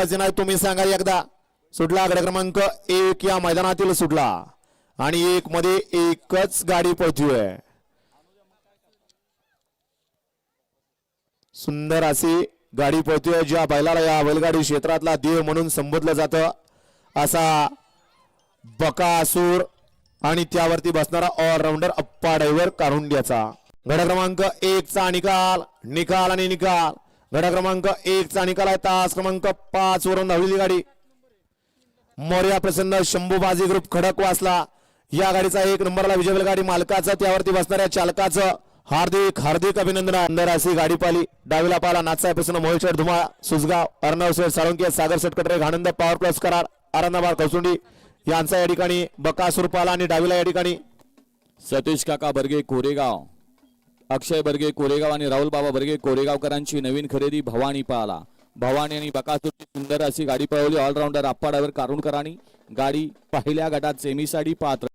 सांगायचं नाही तुम्ही सांगा एकदा. सुटला गड क्रमांक 1 या मैदानातील सुटला आणि 1 मध्ये एकच गाडी पळतोय. सुंदर अशी गाडी पळतोय ज्या बैलाला या बैलगाडी क्षेत्रातला देव म्हणून संबोधलं जातं असा बकासूर आणि त्यावरती बसणारा ऑलराऊंडर अप्पा ड्रायव्हर कारुंड्याचा. गड क्रमांक 1 चा निकाल आणि निकाल. गड क्रमांक 1 चा निकाल आहे. तास क्रमांक 5 वरून धावलेली गाडी मोर्या प्रसन्न शंभूबाजी ग्रुप खडकवासला या गाडीचा 1 नंबरला विजय बैलगाडी मालकाचं त्यावरती बसणाऱ्या चालकाचं हार्दिक हार्दिक अभिनंदन. अंदर अशी गाडी पाली. डावीला पाला नाथसाहेब प्रसन्न मोहितशेठ धुमाळ सुसगाव अर्णव शेठ साळुंके सागर शेठ कटरे घाणंद पॉवर प्लस करार आरंदाबाद कौसुंडी यांचा या ठिकाणी बकासूर पाला आणि डावीला या ठिकाणी सतीश काका बर्गे कोरेगाव, अक्षय बर्गे कोरेगाव आणि राहुल बाबा बर्गे कोरेगावकरांची नवीन खरेदी भवानी पाला. भवानी आणि बकासूरची सुंदर अशी गाडी पळवली. ऑलराऊंडर अप्पा ड्रायव्हर कारुंडकरांनी गाडी पहिल्या गटात सेमीसाठी पात्र.